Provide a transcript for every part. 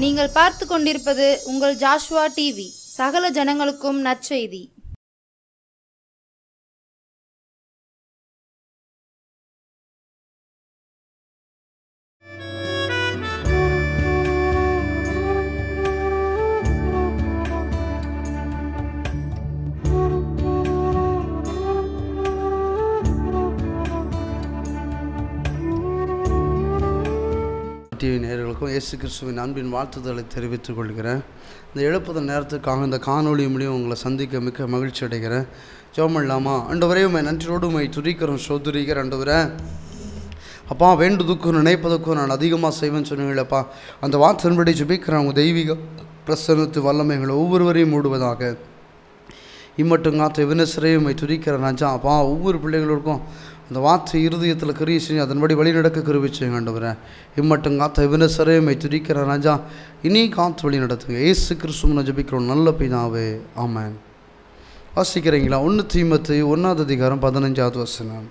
நீங்கள் பார்த்து கொண்டிருப்பது உங்கள் ஜாஷ்வா டிவி. சகல ஜனங்களுக்கும் நற்செய்தி. டிவி நேயர்களுக்கும் இயேசு கிறிஸ்துவின் அன்பின் வாழ்த்துதலை தெரிவித்துக் கொள்கிறேன். இந்த எழுப்புதல் நேரத்துக்காக இந்த காணொலி மூலியம் உங்களை சந்திக்க மிக்க மகிழ்ச்சி அடைகிறேன். ஜெபம் இல்லாமா? ஆண்டவரே, உம்மை நன்றியோடு உம்மை துதிக்கிறோம், சோதரிக்கிறேன். ஆண்டவரே, அப்பா, வேண்டுதுக்கும் நினைப்பதுக்கும் நான் அதிகமாக செய்வேன்னு சொன்னீங்களப்பா. அந்த வார்த்தையின்படி ஜெபிக்கிறேன். உங்கள் தெய்வீக பிரசன்னத்து வல்லமைகளை ஒவ்வொருவரையும் மூடுவதாக. இம்மட்டும் காத்த வினசரையும் உம்மை துதிக்கிறேன் ராஜா. அப்பா, ஒவ்வொரு பிள்ளைகளுக்கும் அந்த வார்த்தை இருதயத்தில் கிரியை செஞ்சு அதன்படி வழி நடக்க கிருபை செய்யுங்க ஆண்டவரே. இம்மட்டும் காத்த வினசரையும் துதிக்கிற ராஜா, இனி காத்து வழி நடத்துங்க. இயேசு கிறிஸ்துவின் ஜெபிக்கிறோம் நல்ல பிதாவே, ஆமென். வாசிக்கிறீங்களா? 1 தீமோத்தேயு 1:15.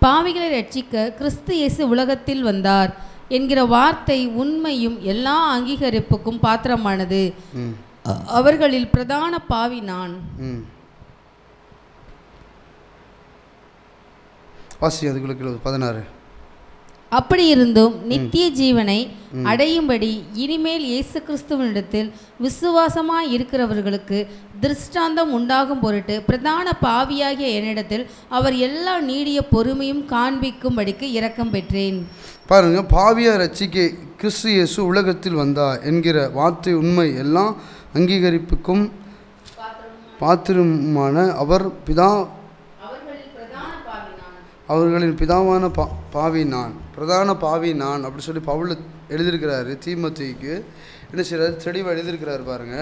பாவிகளை ரட்சிக்க கிறிஸ்து இயேசு உலகத்தில் வந்தார் என்கிற வார்த்தை உண்மையும் எல்லா அங்கீகரிப்புக்கும் பாத்திரமானது. அவர்களில் பிரதான பாவி நான். வாசி அதுக்குள்ள 16. அப்படி இருந்தும் நித்திய ஜீவனை அடையும்படி இனிமேல் இயேசு கிறிஸ்துவனிடத்தில் விசுவாசமாய் இருக்கிறவர்களுக்கு திருஷ்டாந்தம் உண்டாகும் பொருட்டு பிரதான பாவியாகிய என்னிடத்தில் அவர் எல்லா நீடிய பொறுமையும் காண்பிக்கும்படிக்கு இரக்கம் பெற்றேன். பாருங்க, பாவியை ரட்சிக்க கிறிஸ்து இயேசு உலகத்தில் வந்தார் என்கிற வார்த்தை உண்மை எல்லா அங்கீகரிப்புக்கும் பாத்திரமான அவர்களின் பிதாவான பாவி நான், பிரதான பாவி நான் அப்படி சொல்லி பவுல் எழுதியிருக்கிறாரு தீமோத்தேயுக்கு. என்ன செய்யறாரு? தெளிவாக எழுதியிருக்கிறாரு பாருங்க.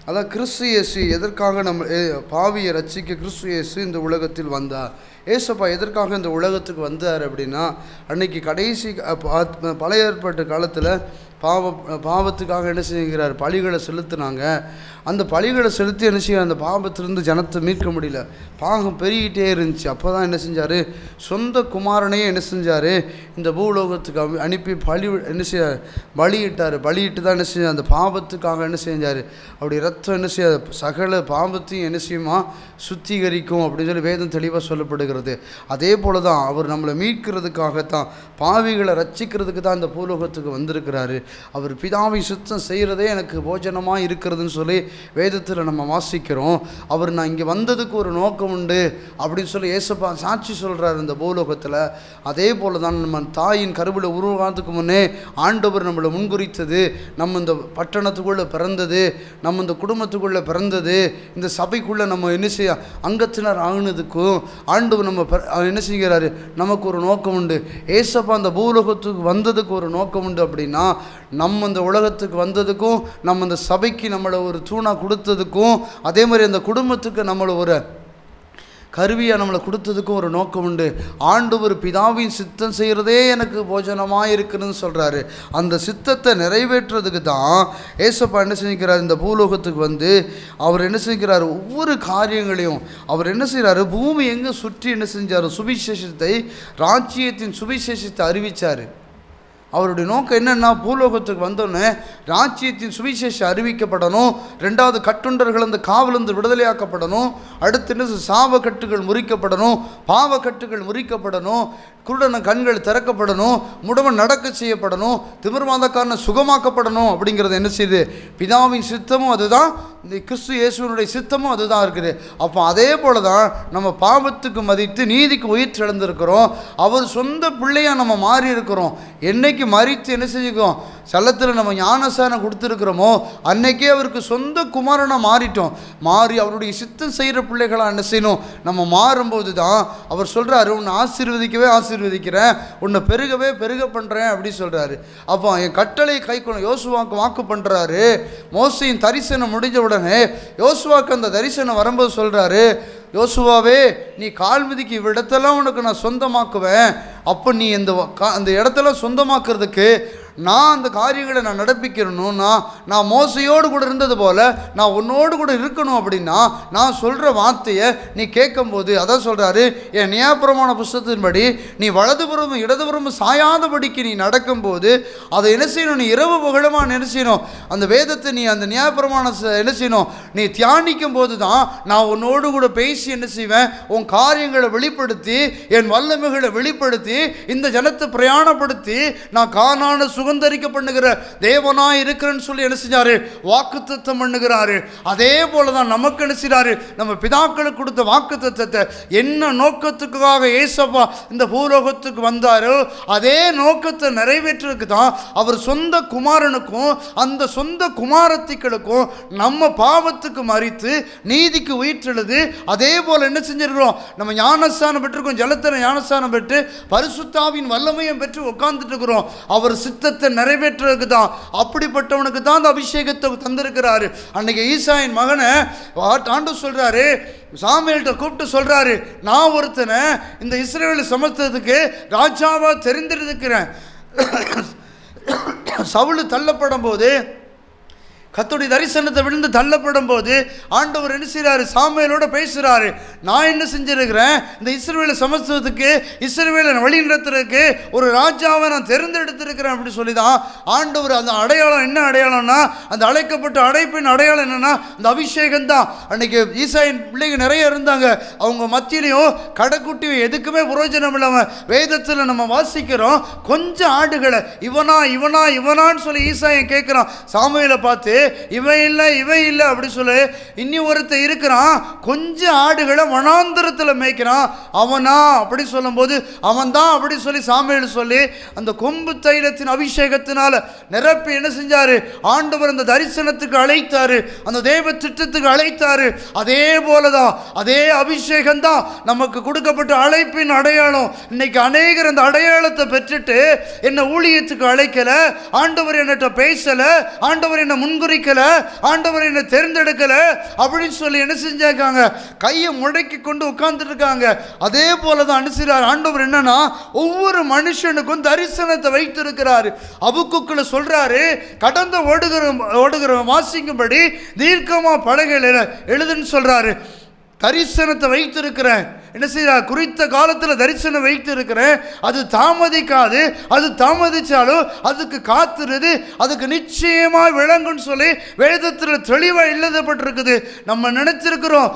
அதான் கிறிஸ்து இயேசு எதற்காக நம்ம பாவியை ரட்சிக்க கிறிஸ்து இயேசு இந்த உலகத்தில் வந்தார். ஏசப்பா எதற்காக இந்த உலகத்துக்கு வந்தார் அப்படின்னா, அன்னைக்கு கடைசி பழைய ஏற்பாட்டு காலத்தில் பாவத்துக்காக என்ன செய்கிறார்? பலிகளை செலுத்தினாங்க. அந்த பலிகளை செலுத்தி என்ன செய்ய அந்த பாவத்திலிருந்து ஜனத்தை மீட்க முடியல. பாவம் பெருகிட்டே இருந்துச்சு. அப்போ தான் என்ன செஞ்சார்? சொந்த குமாரனையே என்ன செஞ்சார்? இந்த பூலோகத்துக்கு அனுப்பி பலியிட்டார். பலியிட்டு தான் என்ன செஞ்சார்? அந்த பாவத்துக்காக என்ன செஞ்சார்? அப்படி ரத்தம் என்ன செய்ய சகல பாவத்தையும் என்ன செய்யுமா? சுத்திகரிக்கும் அப்படின்னு சொல்லி வேதம் தெளிவாக சொல்லப்படுகிறது. அதே போல தான் அவர் நம்மளை மீட்கிறதுக்காகத்தான், பாவிகளை ரட்சிக்கிறதுக்கு தான் இந்த பூலோகத்துக்கு வந்திருக்கிறாரு. அவர் பிதாவை சுத்தம் செய்கிறதே எனக்கு போஜனமாக இருக்கிறதுன்னு சொல்லி வேதத்தில் நம்ம வாசிக்கிறோம். அவர் நான் இங்கே வந்ததுக்கு ஒரு நோக்கம் உண்டு அப்படின்னு சொல்லி ஏசப்பா சாட்சி சொல்கிறார் இந்த பூலோகத்தில். அதே போல தான் நம்ம தாயின் கருவில் உருவாகிறதுக்கு முன்னே ஆண்டவர் நம்மளை முன்குறித்தது. நம்ம இந்த பட்டணத்துக்குள்ளே பிறந்தது, நம்ம இந்த குடும்பத்துக்குள்ளே பிறந்தது, இந்த சபைக்குள்ளே நம்ம என்ன செய்ய அங்கத்தினர் ஆகினதுக்கும் ஆண்டவர் நம்ம என்ன செய்கிறாரு? நமக்கு ஒரு நோக்கம் உண்டு. ஏசப்பா அந்த பூலோகத்துக்கு வந்ததுக்கு ஒரு நோக்கம் உண்டு. அப்படின்னா நம்ம இந்த உலகத்துக்கு வந்ததுக்கும், நம்ம இந்த சபைக்கு நம்மளை ஒரு தூணாக கொடுத்ததுக்கும், அதே மாதிரி அந்த குடும்பத்துக்கு நம்மளை ஒரு கருவியாக நம்மளை கொடுத்ததுக்கும் ஒரு நோக்கம் உண்டு. ஆண்டவர் பிதாவின் சித்தம் செய்கிறதே எனக்கு போஜனமாக இருக்குதுன்னு சொல்கிறாரு. அந்த சித்தத்தை நிறைவேற்றுறதுக்கு தான் ஏசப்பா என்ன செஞ்சுக்கிறார்? இந்த பூலோகத்துக்கு வந்து அவர் என்ன செஞ்சுக்கிறார்? ஒவ்வொரு காரியங்களையும் அவர் என்ன செய்கிறாரு? பூமி எங்கே சுற்றி என்ன செஞ்சார்? சுவிசேஷத்தை, ராஜ்யத்தின் சுவிசேஷத்தை அறிவித்தார். அவருடைய நோக்கம் என்னென்னா, பூலோகத்துக்கு வந்தோடனே ராஜ்யத்தின் சுவிசேஷம் அறிவிக்கப்படணும். 2வது கட்டுண்டர்கள் அந்த காவலிருந்து விடுதலையாக்கப்படணும். அடுத்து என்ன? சாபக்கட்டுகள் முறிக்கப்படணும், பாவக்கட்டுகள் முறிக்கப்படணும், குருடன கண்கள் திறக்கப்படணும், முடவன் நடக்க செய்யப்படணும், திமிர்வாதக்காரனை சுகமாக்கப்படணும். அப்படிங்கிறது என்ன செய்யுது? பிதாவின் சித்தமும் அதுதான், இந்த கிறிஸ்து இயேசுவனுடைய சித்தமும் அதுதான் இருக்குது. அப்போ அதே போல தான் நம்ம பாவத்துக்கு மதித்து நீதிக்கு உயிர் திறந்திருக்கிறோம். அவர் சொந்த பிள்ளையாக நம்ம மாறி இருக்கிறோம். என்னைக்கு மறித்து என்ன செஞ்சுக்கோம்? சல்லத்தில் நம்ம ஞானசானம் கொடுத்துருக்கிறோமோ அன்னைக்கே அவருக்கு சொந்த குமாரனாக மாறிட்டோம். மாறி அவருடைய சித்தம் செய்கிற பிள்ளைகளாக என்ன செய்யணும்? நம்ம மாறும்போது தான் அவர் சொல்கிறாரு, உன்னை ஆசீர்வதிக்கவே ஆசீர்வதிக்கிறேன், உன்னை பெருகவே பெருக பண்ணுறேன் அப்படி சொல்கிறாரு. அப்போ என் கட்டளை கைக்கொள்ள யோசுவாக்கு வாக்கு பண்ணுறாரு. மோசையின் தரிசனம் முடிஞ்ச உடனே யோசுவாக்கு அந்த தரிசனம் வரும்போது சொல்கிறாரு, யோசுவாவே, நீ கால் மிதிக்கு இவ்விடத்தெல்லாம் உனக்கு நான் சொந்தமாக்குவேன். அப்போ நீ அந்த இடத்தெல்லாம் சொந்தமாக்குறதுக்கு நான் அந்த காரியங்களை நான் நடப்பிக்கிறேன்னா, நான் மோசையோடு கூட இருந்தது போல் நான் உன்னோடு கூட இருக்கணும் அப்படின்னா நான் சொல்கிற வார்த்தையை நீ கேட்கும்போது, அதான் சொல்கிறாரு, என் நியாயப்பிரமாண புஸ்தகத்தின்படி நீ வலதுபுறமும் இடதுபுறமும் சாயாதபடிக்கு நீ நடக்கும்போது அதை என்ன செய்யணும், நீ இரவு பகலுமா என்ன செய்யணும், அந்த வேதத்தை நீ அந்த நியாயப்பிரமாண என்ன செய்யணும், நீ தியானிக்கும் போது தான் நான் உன்னோடு கூட பேசி என்ன செய்வேன், உன் காரியங்களை வெளிப்படுத்தி என் வல்லமைகளை வெளிப்படுத்தி இந்த ஜனத்தை பிரயாணப்படுத்தி நான் கானான சுகந்தரிக்க பண்ணுகிற தேவனாய் இருக்கிறேன்னு சொல்லி என்ன செஞ்சாரு, வாக்குத்தத்தம் பண்ணுகிறாரு. அதே போல தான் நமக்கு என்ன செய்றாரு, நம்ம பிதாக்களுக்கு கொடுத்த வாக்குத்தத்தத்தை என்ன நோக்கத்துக்காக ஏசப்பா இந்த பூலோகத்துக்கு வந்தாரோ அதே நோக்கத்தை நிறைவேற்றுறதுக்கு தான் அவர் சொந்த குமாரனுக்கும் அந்த சொந்த குமாரத்திகளுக்கும் நம்ம பாவத்துக்கு மரித்து நீதிக்கு உயிர்த்தெழுது. அதே போல் என்ன செஞ்சிருக்கிறோம், நம்ம ஞானஸ்தானம் பெற்றிருக்கோம், ஜலத்தன ஞானஸ்தானம் பெற்று பரிசுத்தாவின் வல்லமையும் பெற்று உட்கார்ந்துட்டு இருக்கிறோம் அவர் சித்தத்தை நிறைவேற்றுறதுக்கு தான். அப்படிப்பட்டவனுக்கு தான் அந்த அபிஷேகத்தை தந்திருக்கிறாரு. அன்னைக்கு ஈசாயின் மகனை ஆண்டவர் சொல்றாரு, சாமுவேல்கிட்ட கூப்பிட்டு சொல்றாரு, நான் ஒருத்தனை இந்த இஸ்ரவேல் சமஸ்தத்துக்கு ராஜாவா தெரிந்திருக்கிறேன். சவுல் தள்ளப்படும் போது, கர்த்தருடைய தரிசனத்தை விழுந்து தள்ளப்படும் போது ஆண்டவர் என்ன செய்கிறாரு, சாமுவேலோட பேசுகிறாரு, நான் என்ன செஞ்சிருக்கிறேன், இந்த இஸ்ரவேலை சமஸ்தத்துக்கு இஸ்ரவேலை வழி நடத்துறதுக்கு ஒரு ராஜாவை நான் தேர்ந்தெடுத்திருக்கிறேன் அப்படி சொல்லி தான் ஆண்டவர். அந்த அடையாளம் என்ன அடையாளம்னா, அந்த அழைக்கப்பட்ட அடைப்பின் அடையாளம் என்னன்னா அந்த அபிஷேகம் தான். அன்னைக்கு ஈசாயின் பிள்ளைங்க நிறைய இருந்தாங்க, அவங்க மத்தியிலையும் கடைக்குட்டி எதுக்குமே பிரயோஜனம் இல்லாமல் வேதத்தில் நம்ம வாசிக்கிறோம், கொஞ்சம் ஆடுகளை இவனா இவனா இவனான்னு சொல்லி ஈசாயன் கேட்குறான். சாமுவேலை பார்த்து இவன் இல்லை அப்படி சொல்லி இன்னி ஒருத்தர் இருக்கிறான், கொஞ்சம் ஆடுகளை வனாந்தரத்தில் மேய்க்கிறான், அவனா அப்படி சொல்லும் போது அவன் தான் அப்படி சொல்லி சாமுவேல் சொல்லி அந்த கொம்பு தைலத்தின் அபிஷேகத்தினால நிரப்பி என்ன செஞ்சாரு, ஆண்டவர் அந்த தரிசனத்துக்கு அழைத்தாரு, அந்த தேவ திட்டத்துக்கு அழைத்தாரு. அதே போலதான் அதே அபிஷேகம் தான் நமக்கு கொடுக்கப்பட்ட அழைப்பின் அடையாளம். இன்னைக்கு அநேகர் அந்த அடையாளத்தை பெற்றுட்டு என்ன ஊழியத்துக்கு அழைக்கல, ஆண்டவர் என்னட்ட பேசல, ஆண்டவர் என்ன முன்குறிக்கல, ஆண்டவர் என்ன தேர்ந்தெடுக்கல அப்படின்னு சொல்லி என்ன செஞ்சாங்க, கையை முடக்கி கொண்டு உட்கார்ந்துட்டு இருக்காங்க. அதே போலதான் அனுசரிறார் ஆண்டவர். என்னன்னா ஒவ்வொரு மனுஷனுக்கும் தரிசனத்தை வைத்திருக்கிறாரு. அபுக்குக்குள்ள சொல்றாரு, கடந்த ஓடுகிற வாசிக்கும்படி தீர்க்கமா பலகையில எழுதுன்னு சொல்றாரு. தரிசனத்தை வைத்திருக்கிறேன், என்ன செய்ய குறித்த காலத்தில் தரிசனம் வைத்து இருக்கிறேன், அது தாமதிக்காது, அது தாமதிச்சாலும் அதுக்கு காத்துருது, அதுக்கு நிச்சயமாக விளங்குன்னு சொல்லி வேதத்தில் தெளிவாக எழுதப்பட்டிருக்குது. நம்ம நினைச்சிருக்கிறோம்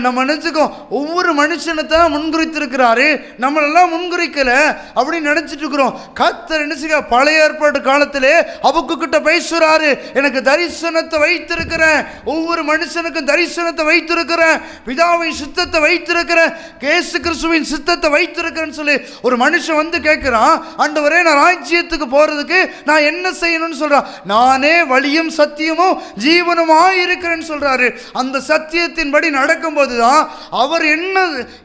நம்ம நினைச்சுக்கோம் ஒவ்வொரு மனுஷனை தான் முன்குறித்திருக்கிறாரு, நம்மளெல்லாம் முன்குறிக்கல அப்படின்னு நினைச்சிட்டு இருக்கிறோம். கர்த்தர் என்ன செய்ய பழைய ஏற்பாட்டு காலத்திலே அபுக்குக்கிட்ட பேசுறாரு, எனக்கு தரிசனத்தை வைத்திருக்கிறேன், ஒவ்வொரு மனுஷனுக்கும் தரிசனத்தை வைத்திருக்கிறேன், பிதாவின் சித்தத்தை வைத்திருக்கிறேன், இயேசு கிறிஸ்துவின் சித்தத்தை வைத்திருக்கிறேன்னு சொல்லி ஒரு மனுஷன் வந்து கேட்கிறான், ஆண்டவரே நான் ராஜ்யத்துக்கு போறதுக்கு நான் என்ன செய்யணும்னு சொல்றான். நானே வழியும் சத்தியமும் ஜீவனுமாய் இருக்கிறேன்னு சொல்றாரு. அந்த சத்தியத்தின்படி நடக்கும்போது தான் அவர்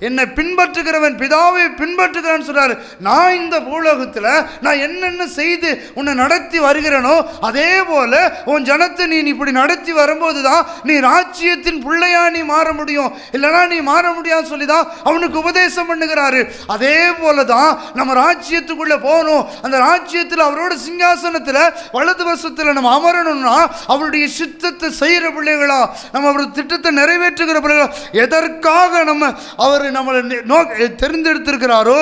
என்னை பின்பற்றுகிறவன் பிதாவை பின்பற்றுகிறான்னு சொல்றாரு. நான் இந்த பூலோகத்தில் நான் என்னென்ன செய்து உன்னை நடத்தி வருகிறேனோ அதே போல உன் ஜனத்தை நீ இப்படி நடத்தி வரும்போது தான் நீ ராஜ்யத்தின் பிள்ளையா நீ மாற முடியும், இல்லைனா நீ மாற முடியாது சொல்லிதான் அவனுக்கு உபதேசம் பண்ணுகிறாரு. அதே போலதான் நம்ம ராஜ்யத்துக்குள்ள போகணும், அந்த ராஜ்யத்தில் அவரோட சிங்காசனத்தில் வலது வசத்தில் நம்ம அமரணும்னா அவருடைய சித்தத்தை செய்கிற பிள்ளைகளா, நம்ம அவருடைய திட்டத்தை நிறைவேற்றுகிற பிள்ளைகளா, எதற்காக அவர் நம்மளை தெரிந்தெடுத்திருக்கிறாரோ,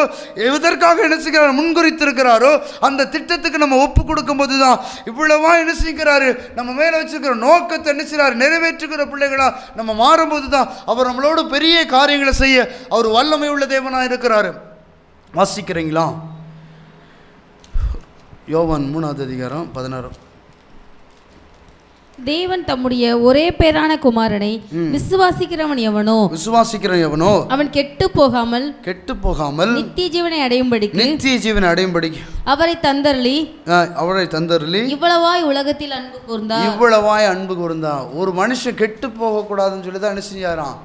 எதற்காக என்ன செய்கிறார் முன்குறித்திருக்கிறாரோ அந்த திட்டத்துக்கு நம்ம ஒப்பு கொடுக்கும் போது தான் இவ்வளவா என்ன செய்கிறாரு, நம்ம மேல வச்சிருக்கிற நோக்கத்தை என்ன செய்கிறார் நிறைவேற்றுகிற பிள்ளைகளா நம்ம மாறும்போது தான் அவர் நம்மளோட பெரிய காரியங்களை செய்ய அவர் வல்லமை உள்ள தேவனாக இருக்கிறாரு. வாசிக்கிறீங்களா? யோவான் 3:16. தேவன் தம்முடைய ஒரே பேரான குமாரனை விசுவாசிக்கிறவன் எவனோ அவன் கெட்டு போகாமல் நித்திய ஜீவனை அடையும்படி அவரை தந்தருளி இவ்வளவாய் உலகத்தில் அன்பு கூர்ந்தார். ஒரு மனுஷன் கெட்டு போக கூடாதுன்னு சொல்லி தான் என்ன செஞ்சாராம்,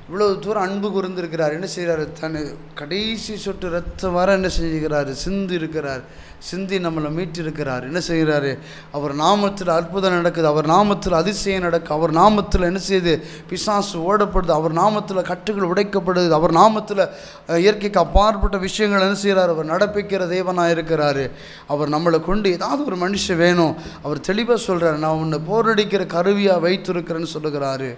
இவ்வளவு தூரம் அன்பு கூர்ந்திருக்கிறார். என்ன செய்கிறாரு? தன் கடைசி சொட்டு ரத்தம் வர என்ன செஞ்சுக்கிறாரு? சிந்தி இருக்கிறார். சிந்தி நம்மளை மீட்டிருக்கிறார். என்ன செய்கிறாரு? அவர் நாமத்தில் அற்புதம் நடக்குது, அவர் நாமத்தில் அதிசயம் நடக்குது, அவர் நாமத்தில் என்ன செய்யுது? பிசாசு ஓடப்படுது, அவர் நாமத்தில் கட்டுகள் உடைக்கப்படுது, அவர் நாமத்தில் இயற்கைக்கு அப்பாற்பட்ட விஷயங்கள் என்ன செய்கிறார்? அவர் நடப்பிக்கிற தேவனாக இருக்கிறாரு. அவர் நம்மளை கொண்டு ஏதாவது ஒரு மனுஷன் வேணும். அவர் தெளிவாக சொல்கிறார், நான் உன்னை போரடிக்கிற கருவியாக வைத்திருக்கிறேன்னு சொல்லுகிறாரு.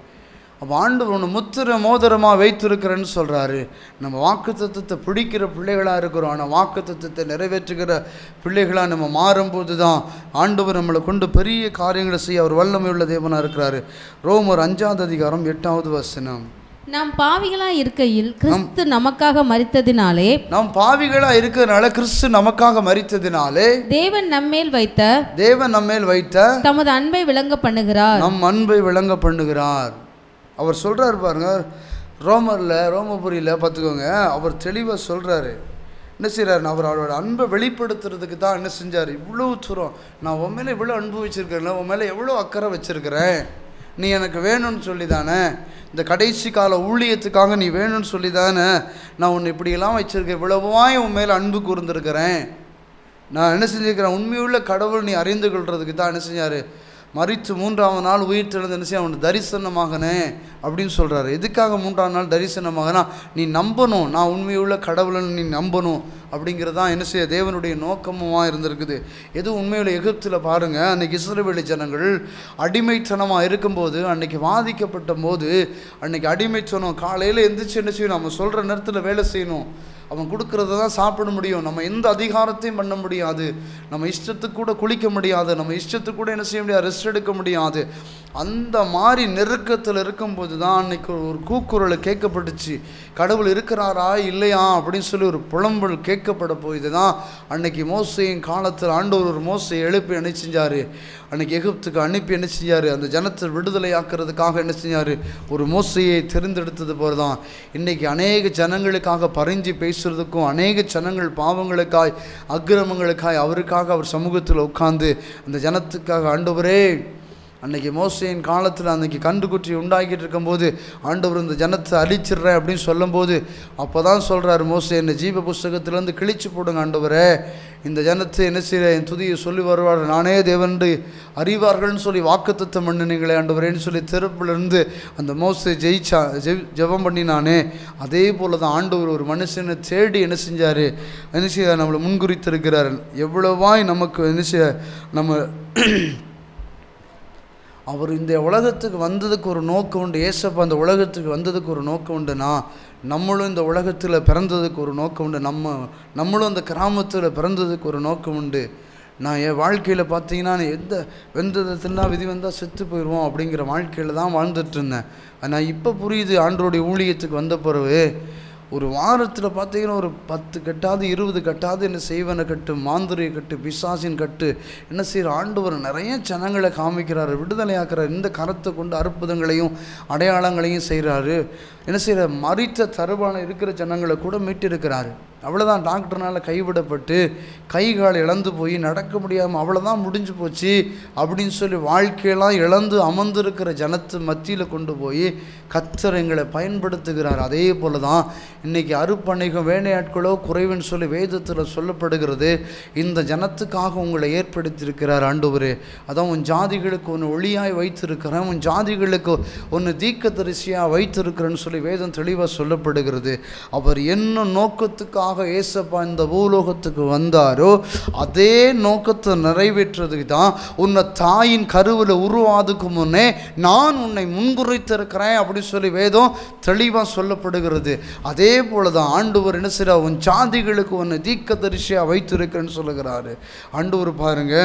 அப்போ ஆண்டவர் ஒன்று முத்திர மோதிரமாக வைத்திருக்கிறேன்னு சொல்கிறாரு. நம்ம வாக்குத்தத்தத்தை பிடிக்கிற பிள்ளைகளாக இருக்கிறோம். ஆனால் வாக்குத்தத்தத்தை நிறைவேற்றுகிற பிள்ளைகளாக நம்ம மாறும்போது தான் ஆண்டவர் நம்மளை கொண்டு பெரிய காரியங்களை செய்ய அவர் வல்லமை உள்ள தேவனாக இருக்கிறாரு. ரோமர் 5ஆம் அதிகாரம் 8வது வசனம். நாம் பாவிகளாக இருக்கையில் கிறிஸ்து நமக்காக மரித்ததினாலே, நாம் பாவிகளாக இருக்கிறதுனால கிறிஸ்து நமக்காக மரித்ததினாலே தேவன் நம்மேல் வைத்த தமது அன்பை விளங்க பண்ணுகிறார். நம் அன்பை விளங்க பண்ணுகிறார். அவர் சொல்கிறார் பாருங்க, ரோமபுரியில் பார்த்துக்கோங்க. அவர் தெளிவாக சொல்கிறாரு. என்ன செய்கிறார்? அவர் அவரோட அன்பை வெளிப்படுத்துறதுக்கு தான் என்ன செஞ்சார்? இவ்வளோ தூரம் நான் உன் மேலே இவ்வளோ அன்பு வச்சுருக்கிறேன், உன் மேலே எவ்வளோ அக்கறை வச்சுருக்கிறேன், நீ எனக்கு வேணும்னு சொல்லி தானே, இந்த கடைசி கால ஊழியத்துக்காக நீ வேணும்னு சொல்லி தானே நான் உன்னை இப்படியெல்லாம் வச்சுருக்கேன், இவ்வளவாய் உன் மேலே அன்பு கூர்ந்திருக்கிறேன், நான் என்ன செஞ்சுருக்கிறேன், உண்மையுள்ள கடவுள் நீ அறிந்து கொள்றதுக்கு தான் என்ன செஞ்சார்? மரித்து 3ஆம் நாள் உயிர் தெழுந்து என்ன செய்ய அவனுக்கு தரிசனமாகனே அப்படின்னு சொல்கிறாரு. எதுக்காக 3ஆம் நாள் தரிசனமாகனா? நீ நம்பணும், நான் உண்மையுள்ள கடவுள்னு நீ நம்பணும் அப்படிங்கிறதான் என்ன செய்ய தேவனுடைய நோக்கமாக இருந்திருக்குது. எது உண்மையுள்ள எகிப்தில் பாருங்கள், அன்றைக்கி இஸ்ரவேல் ஜனங்கள் அடிமைத்தனமாக இருக்கும்போது, அன்றைக்கி வாதிக்கப்பட்ட போது, அன்றைக்கி அடிமைத்தனம் காலையில் எந்திரிச்சு என்ன செய்யணும்? நம்ம சொல்கிற நேரத்தில் வேலை செய்யணும், அவன் கொடுக்குறத தான் சாப்பிட முடியும், நம்ம எந்த அதிகாரத்தையும் பண்ண முடியாது, நம்ம இஷ்டத்துக்கு கூட குளிக்க முடியாது, நம்ம இஷ்டத்துக்கு கூட என்ன செய்ய முடியாது? ரெஸ்ட் எடுக்க முடியாது. அந்த மாதிரி நெருக்கத்தில் இருக்கும்போது தான் அன்றைக்கி ஒரு கூக்குரல் கேட்கப்பட்டுச்சு. கடவுள் இருக்கிறாரா இல்லையா அப்படின்னு சொல்லி ஒரு புலம்பல் கேட்கப்பட போய் தான் அன்றைக்கி மோசையின் காலத்தில் ஆண்டவர் ஒரு மோசையை எழுப்பி என்ன செஞ்சார்? அன்றைக்கி எகிப்துக்கு அனுப்பி என்ன செஞ்சார்? அந்த ஜனத்தை விடுதலை ஆக்கிறதுக்காக என்ன செஞ்சார்? ஒரு மோசையை தெரிந்தெடுத்தது போல தான் இன்றைக்கி அநேக ஜனங்களுக்காக பறிஞ்சு பேசுகிறதுக்கும், அநேக ஜனங்கள் பாவங்களுக்காய் அக்கிரமங்களுக்காய் அவருக்காக அவர் சமூகத்தில் உட்கார்ந்து அந்த ஜனத்துக்காக ஆண்டவரே, அன்றைக்கி மோசையின் காலத்தில் அன்றைக்கி கன்றுக்குட்டி உண்டாக்கிட்டு இருக்கும்போது ஆண்டவர் இந்த ஜனத்தை அழிச்சிடுறேன் அப்படின்னு சொல்லும்போது அப்போ தான் சொல்கிறார் மோசே, என்னை ஜீவ புஸ்தகத்திலேருந்து கிழிச்சு போடுங்க ஆண்டவரே, இந்த ஜனத்தை என்ன செய்கிற என் துதியை சொல்லி வருவார், நானே தேவன்று அறிவார்கள்னு சொல்லி வாக்குத்தத்தம் பண்ணினீங்களே ஆண்டவரேன்னு சொல்லி தெருப்பிலிருந்து அந்த மோசை ஜெபம் பண்ணினானே, அதே போல் தான் ஆண்டவர் ஒரு மனுஷனை தேடி என்ன செஞ்சார்? என்ன செய்ய நம்மளை முன்குறித்திருக்கிறார். எவ்வளவாய் நமக்கு என்ன செய்ய நம்ம அவர் இந்த உலகத்துக்கு வந்ததுக்கு ஒரு நோக்கம் உண்டு. ஏசப்பா அந்த உலகத்துக்கு வந்ததுக்கு ஒரு நோக்கம் உண்டுனா, நம்மளும் இந்த உலகத்தில் பிறந்ததுக்கு ஒரு நோக்கம் உண்டு, நம்மளும் அந்த கிராமத்தில் பிறந்ததுக்கு ஒரு நோக்கம் உண்டு. நான் என் வாழ்க்கையில் பார்த்தீங்கன்னா வெந்ததை தின்னா விதி வந்தால் செத்து போயிடுவோம் அப்படிங்கிற வாழ்க்கையில் தான் வாழ்ந்துட்டு இருந்தேன். ஆனால் இப்போ புரியுது, ஆண்டவருடைய ஊழியத்துக்கு வந்த பிறகு ஒரு வாரத்தில் பார்த்தீங்கன்னா ஒரு 10 கட்டாவது 20 கட்டாவது என்ன செய்வனை கட்டு, மாந்துரிய கட்டு, பிசாசின் கட்டு என்ன செய்கிற ஆண்டவர் நிறைய ஜனங்களை காமிக்கிறாரு, விடுதலையாக்குறாரு. இந்த கரத்தை கொண்டு அற்புதங்களையும் அடையாளங்களையும் செய்கிறாரு. என்ன செய்கிற மரித்த தருவான இருக்கிற ஜனங்களை கூட மீட்டிருக்கிறாரு. அவ்வளோதான், டாக்டர்னால் கைவிடப்பட்டு கை கால் இழந்து போய் நடக்க முடியாமல் அவ்வளோதான் முடிஞ்சு போச்சு அப்படின்னு சொல்லி வாழ்க்கையெல்லாம் இழந்து அமர்ந்திருக்கிற ஜனத்து மத்தியில் கொண்டு போய் கர்த்தர் எங்களை பயன்படுத்துகிறார். அதே போல் தான் இன்றைக்கி அறுப்பணைக்கும் வேலையாட்களோ குறைவுன்னு சொல்லி வேதத்தில் சொல்லப்படுகிறது. இந்த ஜனத்துக்காக உங்களை ஏற்படுத்தியிருக்கிறார் ஆண்டவரே. அதான் உன் ஜாதிகளுக்கு ஒன்று ஒளியாய் வைத்திருக்கிறேன், உன் ஜாதிகளுக்கு ஒன்று தீர்க்கதரிசியாக வைத்திருக்கிறேன்னு சொல்லி வேதம் தெளிவாக சொல்லப்படுகிறது. அவர் என்ன நோக்கத்துக்காக ஏசப்பா இந்த பூலோகத்துக்கு வந்தாரோ அதே நோக்கத்தை நிறைவேற்றுறதுக்கு தான் உன்னை தாயின் கருவில் உருவாதுக்கு முன்னே நான் உன்னை முன்குறித்திருக்கிறேன் அப்படின்னு சொல்லி வேதம் தெளிவாக சொல்லப்படுகிறது. அதே போல தான் ஆண்டவர் என்ன செய்கிறார்? உன் ஜாதிகளுக்கு உன்னை தீர்க்கதரிசியாக வைத்திருக்கிறேன்னு சொல்லுகிறாரு. ஆண்டவர் பாருங்க,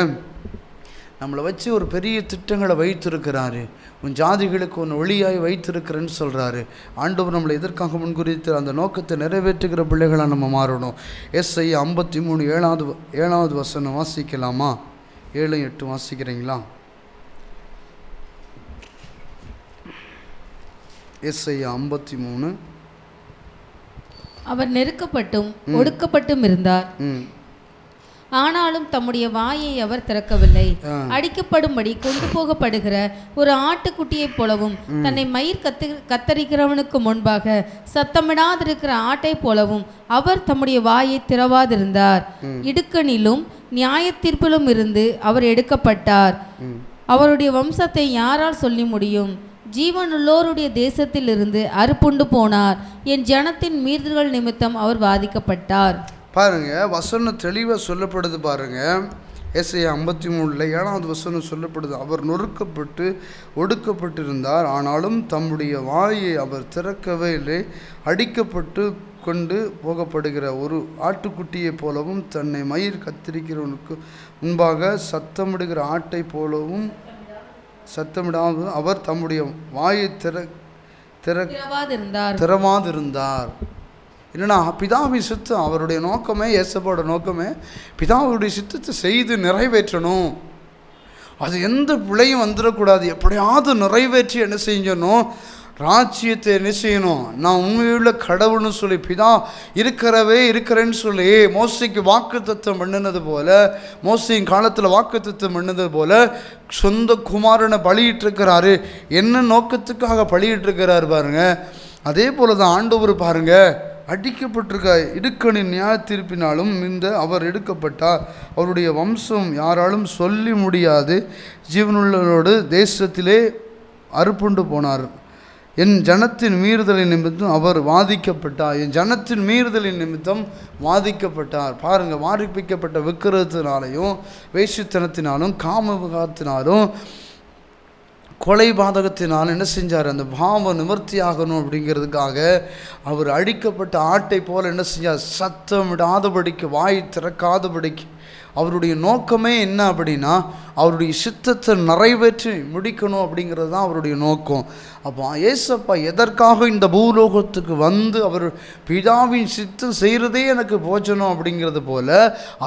நம்மளை வச்சு ஒரு பெரிய திட்டங்களை வைத்திருக்கிறாரு. உன் ஜாதிகளுக்கு ஒன்று ஒளியாய் வைத்திருக்கிறேன்னு சொல்கிறாரு. ஆண்டவர் நம்மளை எதற்காக முன்குறித்து அந்த நோக்கத்தை நிறைவேற்றுகிற பிள்ளைகளாக நம்ம மாறணும். ஏசாயா 53 7வது வசனம் வாசிக்கலாமா? 7, 8 வாசிக்கிறீங்களா? ஏசாயா 53. அவர் நெருக்கப்பட்டும் ஒடுக்கப்பட்டும் இருந்தார், ஆனாலும் தம்முடைய வாயை அவர் திறக்கவில்லை. அடிக்கப்படும்படி கொண்டு போகப்படுகிற ஒரு ஆட்டுக்குட்டியைப் போலவும் தன்னை மயிர் கத்தரிக்கிறவனுக்கு முன்பாக சத்தமிடாதிருக்கிற ஆட்டை போலவும் அவர் தம்முடைய வாயை திறவாதிருந்தார். இடுக்கணிலும் நியாய தீர்ப்பிலும் இருந்து அவர் எடுக்கப்பட்டார். அவருடைய வம்சத்தை யாரால் சொல்லி முடியும்? ஜீவனுள்ளோருடைய தேசத்தில் இருந்து அறுப்புண்டு போனார். என் ஜனத்தின் மீறுதல்கள் நிமித்தம் அவர் வாதிக்கப்பட்டார். பாருங்க, வசனம் தெளிவாக சொல்லப்படுது. பாருங்க, ஏசாயா 53 7வது வசனம் சொல்லப்படுது. அவர் நொறுக்கப்பட்டு ஒடுக்கப்பட்டிருந்தார், ஆனாலும் தம்முடைய வாயை அவர் திறக்கவே இல்லை. அடிக்கப்பட்டு கொண்டு போகப்படுகிற ஒரு ஆட்டுக்குட்டியைப் போலவும் தன்னை மயிர் கத்திரிக்கிறவனுக்கு முன்பாக சத்தமிடுகிற ஆட்டை போலவும் சத்தமிடாமல் அவர் தம்முடைய வாயை திறவாதிருந்தார். என்னன்னா, பிதாவின் சித்தம், அவருடைய நோக்கமே, இயேசுவோட நோக்கமே பிதாவுடைய சித்தத்தை செய்து நிறைவேற்றணும். அது எந்த பிழையும் வந்துடக்கூடாது. எப்படியாவது நிறைவேற்றி என்ன செய்யணும்? ராஜ்யத்தை என்ன செய்யணும்? நான் உண்மையுள்ள கடவுள்னு சொல்லி பிதா இருக்கிறேன்னு சொல்லி மோசைக்கு வாக்குத்தத்தம் பண்ணினது போல, மோசையின் காலத்தில் வாக்குத்தத்தம் பண்ணினது போல சொந்த குமாரனை பலியிட்டிருக்கிறாரு. என்ன நோக்கத்துக்காக பலியிட்டிருக்கிறாரு பாருங்க. அதே போல தான் ஆண்டவர் பாருங்க, அடிக்கப்பட்டிருக்க இடுக்கணின் நியாய தீர்ப்பினாலும் இந்த அவர் எடுக்கப்பட்டார். அவருடைய வம்சம் யாராலும் சொல்லி முடியாது. ஜீவனுள்ளோடு தேசத்திலே அறுப்புண்டு போனார். என் ஜனத்தின் மீறுதலின் நிமித்தம் அவர் வாதிக்கப்பட்டார். என் ஜனத்தின் மீறுதலின் நிமித்தம் வாதிக்கப்பட்டார். பாருங்கள், வாரிப்பிக்கப்பட்ட விக்கிரகத்தினாலையும் வேசித்தனத்தினாலும் காமவிகாரத்தினாலும் கொலை பாதகத்தினால் என்ன செஞ்சார்? அந்த பாவம் நிவர்த்தி ஆகணும் அப்படிங்கிறதுக்காக அவர் அடிக்கப்பட்ட ஆட்டை போல் என்ன செஞ்சார்? சத்தமிடாதபடிக்கு, வாய் திறக்காதபடிக்கு. அவருடைய நோக்கமே என்ன அப்படின்னா, அவருடைய சித்தத்தை நிறைவேற்றி முடிக்கணும் அப்படிங்கிறது தான் அவருடைய நோக்கம். அப்போ ஏசப்பா எதற்காக இந்த பூலோகத்துக்கு வந்து அவர் பிதாவின் சித்தம் செய்கிறதே எனக்கு போச்சணும் அப்படிங்கிறது போல்,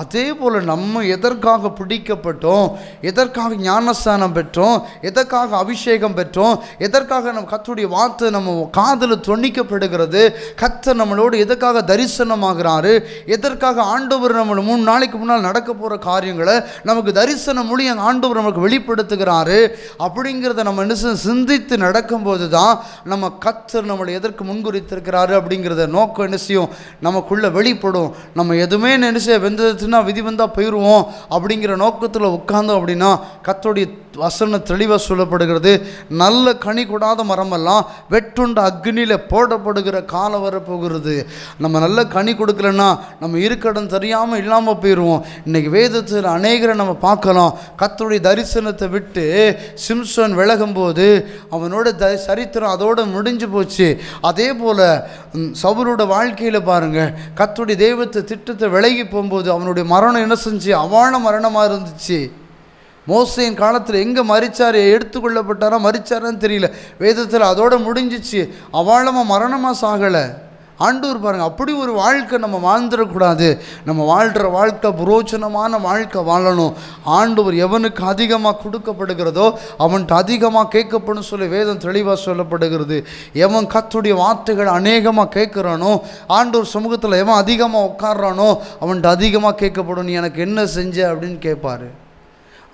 அதே போல் நம்ம எதற்காக பிடிக்கப்பட்டோம், எதற்காக ஞானஸ்தானம் பெற்றோம், எதற்காக அபிஷேகம் பெற்றோம், எதற்காக நம்ம கர்த்தருடைய வார்த்தை நம்ம காதில் தொனிக்கப்படுகிறது, கர்த்தர் நம்மளோடு எதற்காக தரிசனமாகிறாரு, எதற்காக ஆண்டவர் நம்மளை 3 நாளைக்கு முன்னால் நடக்க போகிற காரியங்களை நமக்கு தரிசனம் மூலியம் ஆண்டவர் நமக்கு வெளிப்படுத்துகிறாரு அப்படிங்கிறத நம்ம என்ன சிந்தித்து நடக்கும்போது தான் நம்ம கர்த்தர் நம்மளை எதற்கு முன்குறித்திருக்கிறாரு அப்படிங்கிறத நோக்கம் என்ன செய்யும்? நமக்குள்ளே வெளிப்படும். நம்ம எதுவுமே நினைச்ச வெந்ததுன்னா விதி வந்தால் போயிடுவோம் அப்படிங்கிற நோக்கத்தில் உட்கார்ந்தோம் அப்படின்னா கர்த்தருடைய வசனம் தெளிவாக சொல்லப்படுகிறது. நல்ல கனி கொடாத மரமெல்லாம் வெட்டுண்ட அக்னியில் போடப்படுகிற காலம் வரப்போகிறது. நம்ம நல்ல கனி கொடுக்கலன்னா நம்ம இருக்கடம் தெரியாமல் இல்லாமல் போயிடுவோம். இன்றைக்கி வேதத்தில் அநேகரை நம்ம பார்க்கலாம். கர்த்தருடைய தரிசனத்தை விட்டு சிம்சன் விலகும்போது அவனோட சரித்திரம் அதோடு முடிஞ்சு போச்சு. அதே போல் சவுலோட வாழ்க்கையில் பாருங்கள், கர்த்தருடைய தெய்வத்தை திட்டத்தை விலகி போகும்போது அவனுடைய மரணம் என்ன செஞ்சு? அவான மரணமாக இருந்துச்சு. மோசையின் காலத்தில் எங்கே மரிச்சார், எடுத்துக்கொள்ளப்பட்டாரா மரிச்சாரான்னு தெரியல. வேதத்தில் அதோடு முடிஞ்சிச்சு. அவாளமாக மரணமாக சாகலை. ஆண்டவர் பாருங்கள், அப்படி ஒரு வாழ்க்கை நம்ம வாழ்ந்துடக்கூடாது. நம்ம வாழ்கிற வாழ்க்கை புரோஜனமான வாழ்க்கை வாழணும். ஆண்டவர் எவனுக்கு அதிகமாக கொடுக்கப்படுகிறதோ அவன்கிட்ட அதிகமாக கேட்கப்படும் சொல்லி வேதம் தெளிவாக சொல்லப்படுகிறது. எவன் கர்த்தருடைய வார்த்தைகள் அநேகமாக கேட்குறானோ, ஆண்டவர் சமூகத்தில் எவன் அதிகமாக உட்கார்றானோ அவன்கிட்ட அதிகமாக கேட்கப்படும். நீ எனக்கு என்ன செஞ்ச அப்படின்னு கேட்பார்.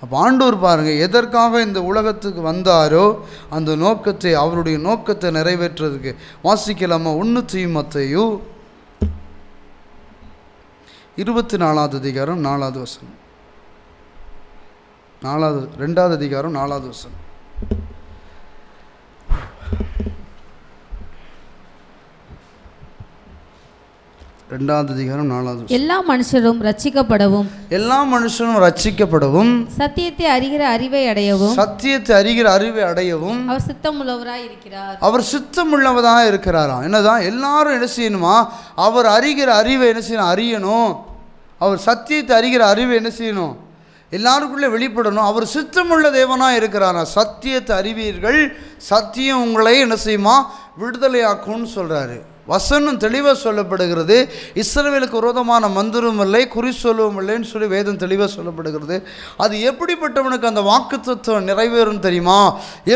அப்போ ஆண்டவர் பாருங்கள், எதற்காக இந்த உலகத்துக்கு வந்தாரோ அந்த நோக்கத்தை, அவருடைய நோக்கத்தை நிறைவேற்றுறதுக்கு வாசிக்கலாமா? 1 தீமோத்தேயு 24வது அதிகாரம் 4வது வசனம். 2வது அதிகாரம் 4வது வசனம். எல்லா மனுஷரும் ரட்சிக்கப்படவும் சத்தியத்தை அறிகிற அறிவை அடையவும் அவர் சித்தமுள்ளவராய் இருக்கிறார். அவர் சித்தமுள்ளவராக இருக்கிறாராம். என்னதான் எல்லாரும் என்ன செய்யணுமா? அவர் அறிகிற அறிவை என்ன செய்யணும்? அறியணும். அவர் சத்தியத்தை அறிகிற அறிவை என்ன செய்யணும்? எல்லாருக்குள்ளே வெளிப்படணும். அவர் சித்தமுள்ள தேவனாக இருக்கிறாரா? சத்தியத்தை அறிவீர்கள், சத்தியம் உங்களை என்ன செய்யுமா? விடுதலையாக்கும்னு சொல்கிறாரு. வசனம் தெளிவாக சொல்லப்படுகிறது. இஸ்ரவேலுக்கு விரோதமான மந்திரம் இல்லை, குறி சொல்லவும் இல்லைன்னு சொல்லி வேதம் தெளிவாக சொல்லப்படுகிறது. அது எப்படிப்பட்டவனுக்கு அந்த வாக்குத்தத்தம் நிறைவேறும் தெரியுமா?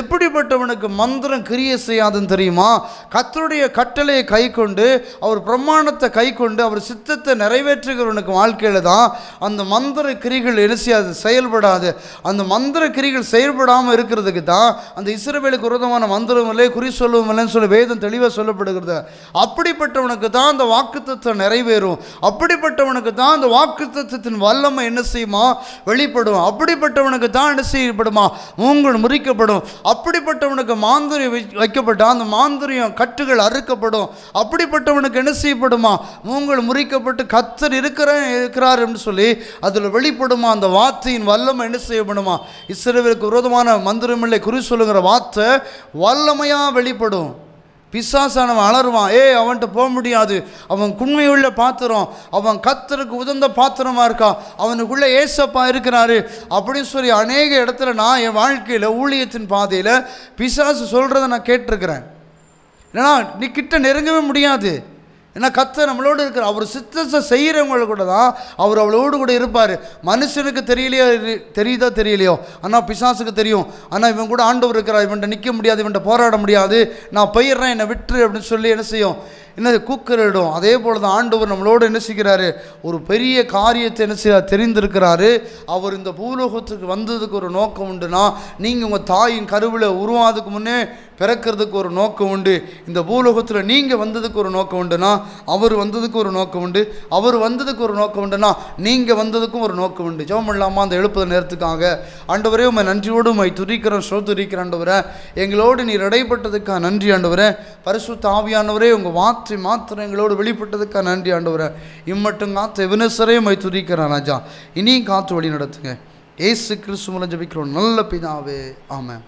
எப்படிப்பட்டவனுக்கு மந்திரம் கிரியை செய்யாதுன்னு தெரியுமா? கர்த்தருடைய கட்டளையை கை கொண்டு, அவர் பிரமாணத்தை கை கொண்டு, அவர் சித்தத்தை நிறைவேற்றுகிறவனுக்கு வாழ்க்கையில் தான் அந்த மந்திர கிரிகள் என்ன செய்யாது, செயல்படாது. அந்த மந்திர கிரிகள் செயல்படாமல் இருக்கிறதுக்கு தான் அந்த இஸ்ரவேலுக்கு விரோதமான மந்திரம் இல்லை, குறி சொல்லவும் இல்லைன்னு சொல்லி வேதம் தெளிவாக சொல்லப்படுகிறது. அப்படிப்பட்டவனுக்கு தான் அந்த வாக்குத்தத்தம் நிறைவேறும். அப்படிப்பட்டவனுக்கு தான் அந்த வாக்குத்தத்தத்தின் வல்லமை என்ன செய்யுமா, வெளிப்படும். அப்படிப்பட்டவனுக்கு தான் என்ன செய்யப்படுமா, மூங்கல் முறிக்கப்படும். அப்படிப்பட்டவனுக்கு மாந்திரியம் வைக்கப்பட்டால் அந்த மாந்திரியம் கட்டுகள் அறுக்கப்படும். அப்படிப்பட்டவனுக்கு என்ன செய்யப்படுமா, மூங்கல் முறிக்கப்பட்டு கர்த்தர் இருக்கிறார் என்று சொல்லி அதில் வெளிப்படுமா. அந்த வார்த்தையின் வல்லமை என்ன செய்யப்படுமா, இஸ்ரவேலுக்கு விரோதமான மந்திரமில்லை, குறி சொல்லுங்கிற வார்த்தை வல்லமையாக வெளிப்படும். பிசாசானவன் அலறுவான், அவன்கிட்ட போக முடியாது, அவன் குண்மையுள்ள பாத்திரம், அவன் கர்த்தருக்கு உதந்த பாத்திரமாக இருக்கான், அவனுக்குள்ளே ஏசப்பா இருக்கிறாரு அப்படின்னு சொல்லி அநேக இடத்துல நான் என் வாழ்க்கையில் ஊழியத்தின் பாதையில் பிசாசு சொல்கிறத நான் கேட்டிருக்கிறேன். ஏன்னா நீ கிட்ட நெருங்கவே முடியாது. ஏன்னா கர்த்தர் நம்மளோடு இருக்கிற, அவர் சித்தத்தை செய்கிறவங்கள கூட தான் அவர் அவளோடு கூட இருப்பார். மனுஷனுக்கு தெரியுதோ தெரியலையோ, ஆனால் பிசாசுக்கு தெரியும். ஆனால் இவன் கூட ஆண்டவர் இருக்கிறார், இவன்கிட்ட நிற்க முடியாது, இவன்கிட்ட போராட முடியாது, நான் போயிடுறேன், என்னை விட்டுரு அப்படின்னு சொல்லி என்ன செய்யும், என்ன கூக்குறிடும். அதே போல் தான் ஆண்டவர் நம்மளோடு என்ன செய்கிறாரு, ஒரு பெரிய காரியத்தை என்ன செய்ய தெரிந்திருக்கிறாரு. அவர் இந்த பூலோகத்துக்கு வந்ததுக்கு ஒரு நோக்கம் உண்டுனா, நீங்கள் உங்கள் தாயின் கருவில் உருவாதுக்கு முன்னே பிறக்கிறதுக்கு ஒரு நோக்கம் உண்டு. இந்த பூலோகத்தில் நீங்கள் வந்ததுக்கு ஒரு நோக்கம் உண்டுனா, அவர் வந்ததுக்கு ஒரு நோக்கம் உண்டு. அவர் வந்ததுக்கு ஒரு நோக்கம் உண்டுனா, நீங்கள் வந்ததுக்கும் ஒரு நோக்கம் உண்டு. ஜெபம் இல்லாமல் அந்த எழுப்புதல் நேரத்துக்காக ஆண்டவரே உம்மை நன்றியோடு உம்மை துதிக்கிறேன், ஸ்தோத்திரிக்கிறேன் ஆண்டவரே. எங்களோடு நீர் இடைப்பட்டதுக்காக நன்றி ஆண்டவரே. பரிசுத்த ஆவியானவரே, உங்கள் வார்த்தை மாத்திரம் எங்களோடு வெளிப்பட்டதுக்காக நன்றி ஆண்டவரே. இம்மட்டும் காத்து எவனேசரே உம்மை துதிக்கிறேன் ராஜா. இனியும் காத்து வழி நடத்துங்க. இயேசு கிறிஸ்து மூலம் ஜெபிக்கிறோம் நல்ல பிதாவே, ஆமென்.